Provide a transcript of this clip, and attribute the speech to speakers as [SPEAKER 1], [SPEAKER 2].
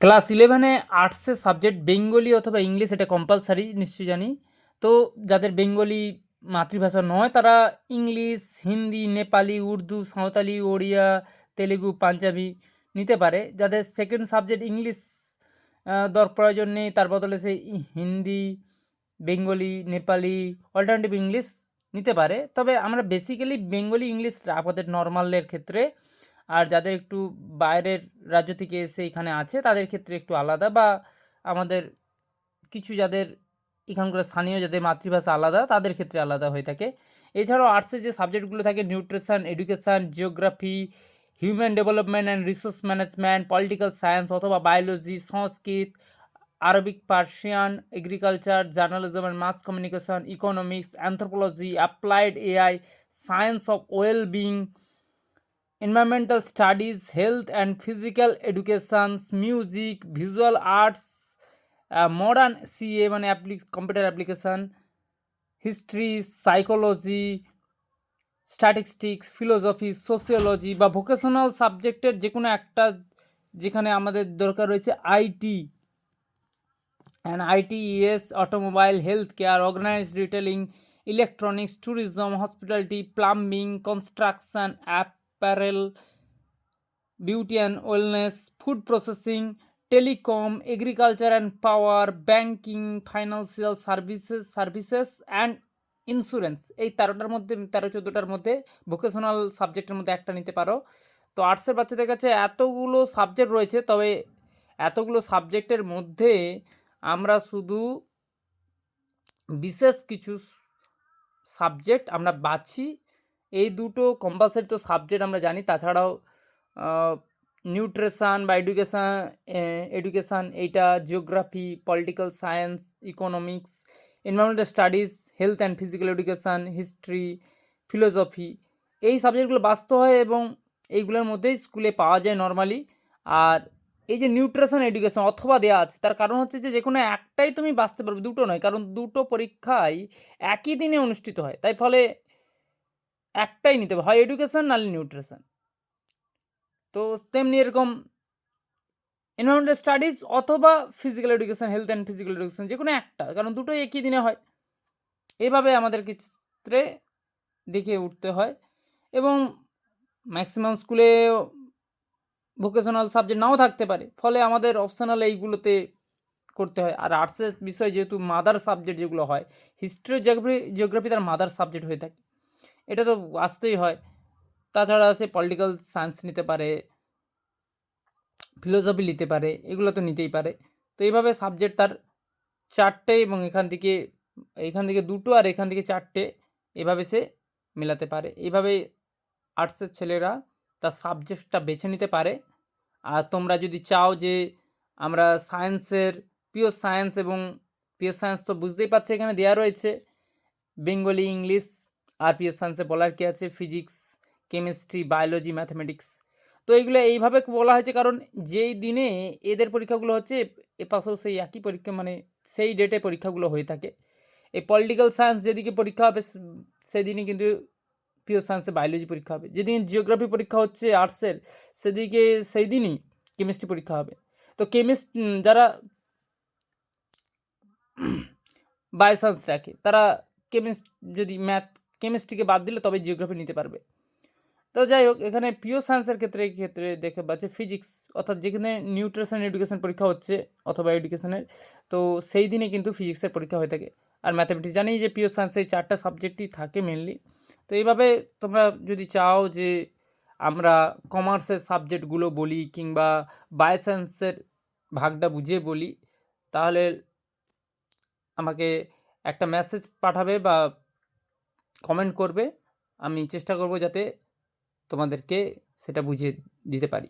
[SPEAKER 1] Class 11-এ আর্টসের subject Bengali অথবা English এটা কম্পালসারি নিশ্চয়ই জানি। তো যাদের বেঙ্গলি মাতৃভাষা নয় তারা ইংলিশ, হিন্দি, নেপালি, উর্দু, সাঁওতালি, ওড়িয়া, তেলেগু, পাঞ্জাবি নিতে পারে। যাদের সেকেন্ড সাবজেক্ট ইংলিশ প্রয়োজন নেই, তার বদলে সে Hindi, Bengali, Nepali, alternative English নিতে পারে। তবে আমরা বেসিক্যালি বেঙ্গলি ইংলিশ আমাদের নর্মালের ক্ষেত্রে, আর যাদের একটু বাইরের রাজ্য থেকে এসে এখানে আছে তাদের ক্ষেত্রে একটু আলাদা, বা আমাদের কিছু যাদের এখানকার স্থানীয় যাদের মাতৃভাষা আলাদা তাদের ক্ষেত্রে আলাদা হয়ে থাকে। এছাড়াও আর্টসের যে সাবজেক্টগুলো থাকে nutrition, education, geography, human development and resource management, political science অথবা biology, Sanskrit, Arabic, Persian, agriculture, journalism and mass communication, economics, anthropology, applied AI, science of wellbeing, environmental studies, health and physical education, music, visual arts, modern CA মানে computer application, history, psychology, statistics, philosophy, sociology বা vocational সাবজেক্টের যে কোনো একটা, যেখানে আমাদের দরকার রয়েছে IT and ITES, automobile, health care, organised retailing, electronics, tourism, hospitality, plumbing, construction, apparel, beauty and wellness, food processing, telecom, agriculture and power, banking, financial services and insurance, এই 13টার মধ্যে 13-14টার মধ্যে ভোকেশনাল সাবজেক্টের মধ্যে একটা নিতে পারো। তো আর্টসের বাচ্চাদের কাছে এতগুলো সাবজেক্ট রয়েছে, তবে এতগুলো সাবজেক্টের মধ্যে আমরা শুধু বিশেষ কিছু সাবজেক্ট আমরা বাছি। এই দুটো কম্পালসারি তো সাবজেক্ট আমরা জানি, তাছাড়াও নিউট্রিশন বা এডুকেশান এইটা, geography, political science, economics, environmental studies, health and physical education, history, philosophy, এই সাবজেক্টগুলো বাছতে হয় এবং এইগুলোর মধ্যেই স্কুলে পাওয়া যায় নর্মালি। আর এই যে নিউট্রিশন এডুকেশন অথবা দেওয়া আছে, তার কারণ হচ্ছে যে কোনো একটাই তুমি বাছতে পারবে, দুটো নয়, কারণ দুটো পরীক্ষাই একই দিনে অনুষ্ঠিত হয়, তাই ফলে একটাই নিতে হবে, হয় এডুকেশন নাহলে নিউট্রিশন। তো তেমনি এরকম এনভায়রনমেন্টাল স্টাডিজ অথবা physical education, health and physical education, যে কোনো একটা, কারণ দুটোই একই দিনে হয়। এভাবে আমাদের ক্ষেত্রে দেখে উঠতে হয় এবং ম্যাক্সিমাম স্কুলে ভোকেশনাল সাবজেক্ট নাও থাকতে পারে, ফলে আমাদের অপশনাল এইগুলোতে করতে হয়। আর আর্টসের বিষয় যেহেতু মাদার সাবজেক্ট যেগুলো হয়, হিস্ট্রি, জিওগ্রাফি তার মাদার সাবজেক্ট হয়ে থাকে, এটা তো আসতেই হয়। তাছাড়া সে পলিটিক্যাল সায়েন্স নিতে পারে, ফিলোসফি নিতে পারে, এগুলো তো নিতেই পারে। তো এইভাবে সাবজেক্ট তার 4টে এবং এখান থেকে 2টো আর এখান থেকে 4টে, এভাবে সে মেলাতে পারে। এইভাবে আর্টসের ছেলেরা তার সাবজেক্টটা বেছে নিতে পারে। আর তোমরা যদি চাও যে আমরা সায়েন্সের পিওর সায়েন্স, এবং পিওর সায়েন্স তো বুঝতেই পারছো এখানে দেওয়া রয়েছে বেঙ্গলি, ইংলিশ, আর পিওর সায়েন্সে বলার কী আছে, ফিজিক্স, কেমিস্ট্রি, বায়োলজি, ম্যাথামেটিক্স। তো এইগুলো এইভাবে বলা হয়েছে কারণ যেই দিনে এদের পরীক্ষাগুলো হচ্ছে এপাশেও সেই একই পরীক্ষা, মানে সেই ডেটে পরীক্ষাগুলো হয়ে থাকে। এই পলিটিক্যাল সায়েন্স যেদিকে পরীক্ষা হবে সেদিনই কিন্তু পিওর সায়েন্সে বায়োলজি পরীক্ষা হবে। যেদিন জিওগ্রাফি পরীক্ষা হচ্ছে আর্টসের, সেদিকে সেই দিনই কেমিস্ট্রি পরীক্ষা হবে। তো যারা বায়োসায়েন্স রাখে তারা যদি কেমিস্ট্রিকে বাদ দিলে তবে জিওগ্রাফি নিতে পারবে। তো যাই হোক, এখানে পিওর সায়েন্সের ক্ষেত্রে দেখে পাচ্ছে ফিজিক্স, অর্থাৎ যেখানে নিউট্রিশন এডুকেশন পরীক্ষা হচ্ছে অথবা এডুকেশনের, তো সেই দিনে কিন্তু ফিজিক্সের পরীক্ষা হয়ে থাকে। আর ম্যাথামেটিক্স জানি যে পিওর সায়েন্সে এই 4টা সাবজেক্টই থাকে মেনলি। তো এইভাবে তোমরা যদি চাও যে আমরা কমার্সের সাবজেক্টগুলো বলি কিংবা বায়োসায়েন্সের ভাগটা বুঝিয়ে বলি, তাহলে আমাকে একটা মেসেজ পাঠাবে বা কমেন্ট করবে, আমি চেষ্টা করব যাতে তোমাদেরকে সেটা বুঝিয়ে দিতে পারি।